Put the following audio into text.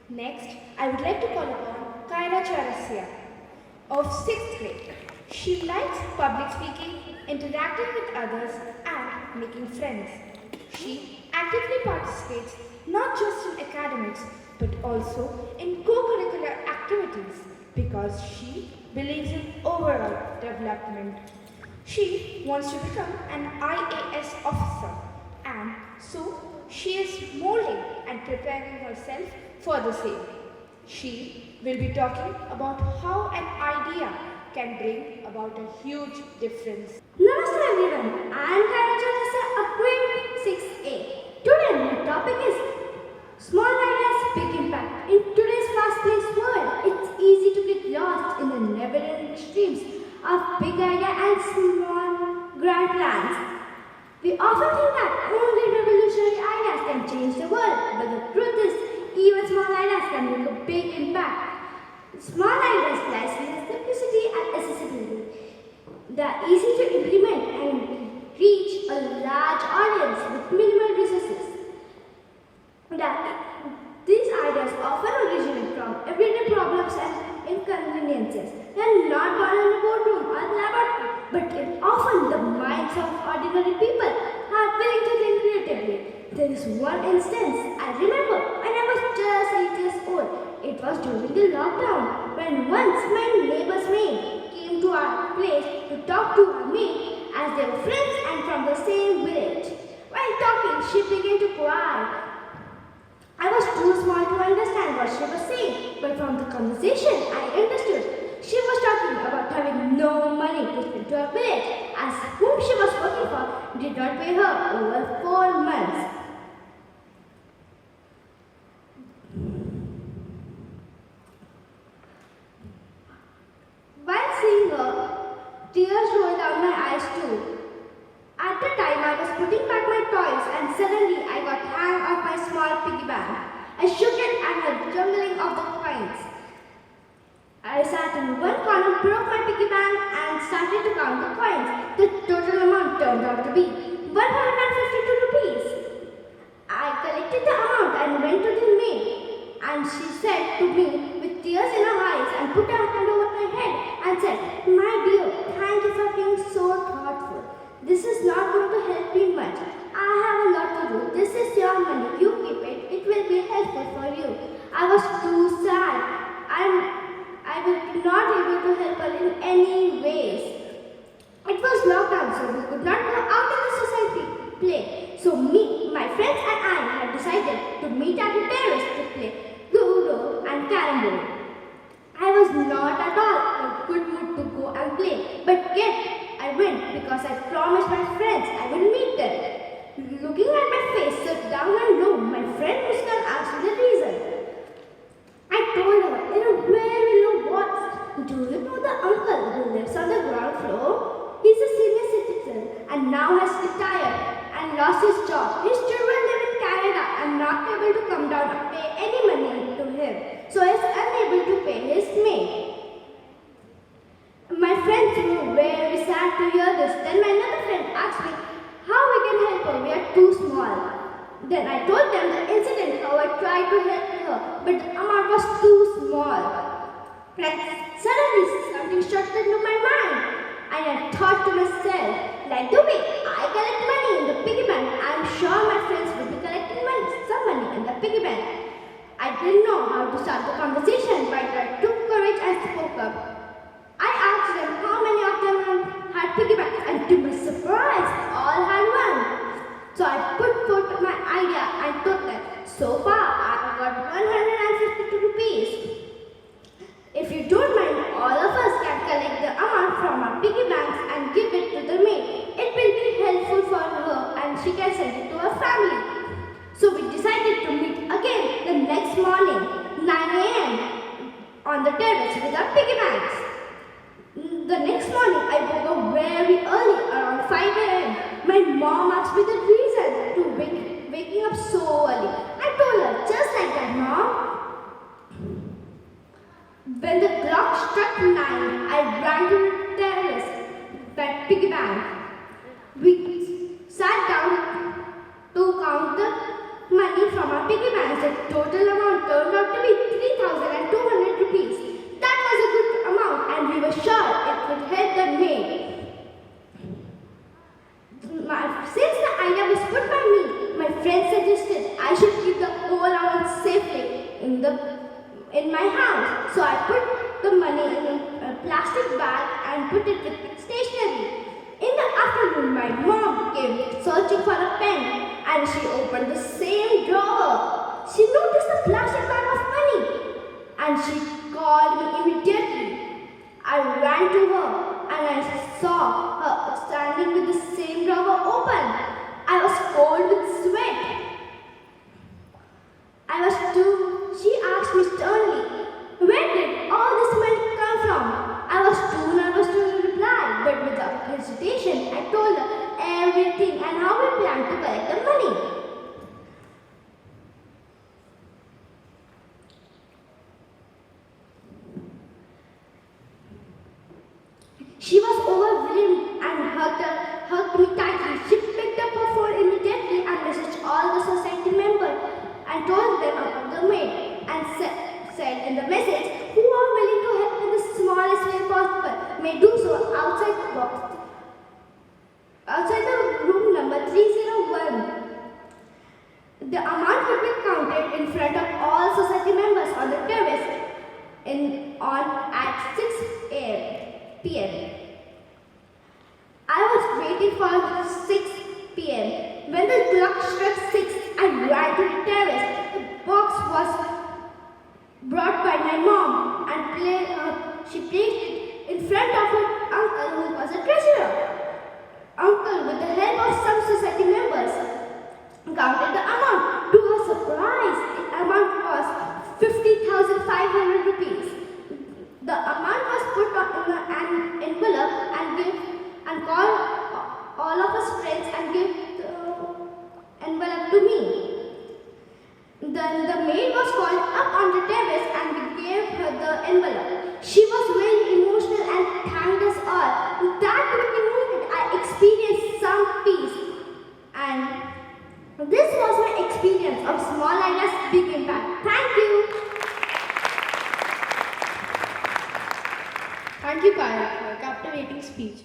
Next, I would like to call upon Kairaa Chaurasia of 6th grade. She likes public speaking, interacting with others, and making friends. She actively participates not just in academics but also in co-curricular activities because she believes in overall development. She wants to become an IAS officer and so she is molding and preparing herself for the same. She will be talking about how an idea can bring about a huge difference. Namaste everyone, I am Kairaa Chaurasia of grade 6A. Today my topic is small ideas, big impact. In today's fast-paced world, it's easy to get lost in the never-ending streams of big ideas and small grand plans. We often think that only revolutionary ideas can change the world, but the truth is, even small ideas can make a big impact. Small ideas lies in the simplicity and accessibility. They are easy to implement and reach a large audience with minimal resources. These ideas often originate from everyday problems and inconveniences. They are not born in a boardroom or laboratory, but in often the minds of ordinary people who are willing to think creatively. There is one instance I remember when I was just 8 years old. It was during the lockdown when once my neighbor's maid came to our place to talk to her maid as they were friends and from the same village. While talking, she began to cry. I was too small to understand what she was saying, but from the conversation I understood. She was talking about having no money to spend to her village as whom she was working for did not pay her over 4 months. While seeing her, tears rolled down my eyes too. At the time I was putting back my toys and suddenly I got hang of my small piggy bank. I shook it and heard jumbling of the coins. I sat in one corner, broke my piggy bank and started to count the coins. The total amount turned out to be 152 rupees. I collected the amount and went to the maid and she said to me with tears in her eyes and put her hand over my head and said, "My dear, thank you for being so thoughtful. This is not going to help me much. I have a lot to do. This is your money. You keep it. It will be helpful for you." I was too sad and I was not able to help her in any ways. It was lockdown, so we could not go out in the society to play. So my friends and I had decided to meet at the terrace to play Ludo and Carrom board. I was not at all in a good mood to go and play, but yet I went because I promised my friends I would meet them. Looking at my face so down and low, my friend Muskan asked me the reason. I told her in a very low voice, "Do you know the uncle who lives on the ground floor? He's a senior citizen and now has retired and lost his job. His children live in Canada and not able to come down and pay any money to him, so he's unable to pay his maid." My friends were very sad to hear this. Then my another friend asked me how we can help her. We are too small. Then I told them the incident how I tried to help her, but the amount was too small. And suddenly something struck into my mind. And I thought to myself, like the way I collect money in the piggy bank, I am sure my friends will be collecting some money in the piggy bank. I didn't know how to start the conversation, but I took courage and spoke up. I asked them how many of them had piggy banks, and to my surprise, all had one. So I put forth my idea and told them, "So far I have got 152 rupees. If you don't mind, all of us can collect the amount from our piggy banks and give it to the maid. It will be helpful for her and she can send it to her family." So we decided to meet again the next morning, 9 a.m. on the terrace with our piggy banks. The next morning, I woke up very early, around 5 a.m. My mom asked me the reason to waking up so early. I told her, "Just like that, Mom." When the clock struck 9, I ran to the terrace, that piggy bank. We sat down to count the money from our piggy banks. The total amount turned out to be in my house. So I put the money in a plastic bag and put it with stationery. In the afternoon, my mom came searching for a pen and she opened the same drawer. She noticed the plastic bag of money and she called me immediately. I ran to her and I saw her standing with the same drawer open. I was cold with sweat. She asked me sternly, where did all this money come from? I was too nervous to reply, but without hesitation, I told her everything and how we planned to collect the money. She was overwhelmed and hugged me tightly. She picked up her phone immediately and messaged all the society members and told them about the maid and said in the message, who are willing to help in the smallest way possible may do so outside the box, outside the room number 301. The amount would be counted in front of all society members on the terrace at 6 p.m. I was waiting for 6 p.m. When the clock struck 6, I ran to the terrace. The box was brought by my mom and she placed it in front of her uncle who was a treasurer. Uncle, with the help of some society members, counted the amount. To her surprise, the amount was 50,500 rupees. The amount was put in an envelope and called all of us friends and gave the envelope to me. Then the maid was called up on the terrace and we gave her the envelope. She was very emotional and thanked us all. In that very moment, I experienced some peace. And this was my experience of small ideas, big impact. Thank you. Thank you, Kairaa, for a captivating speech.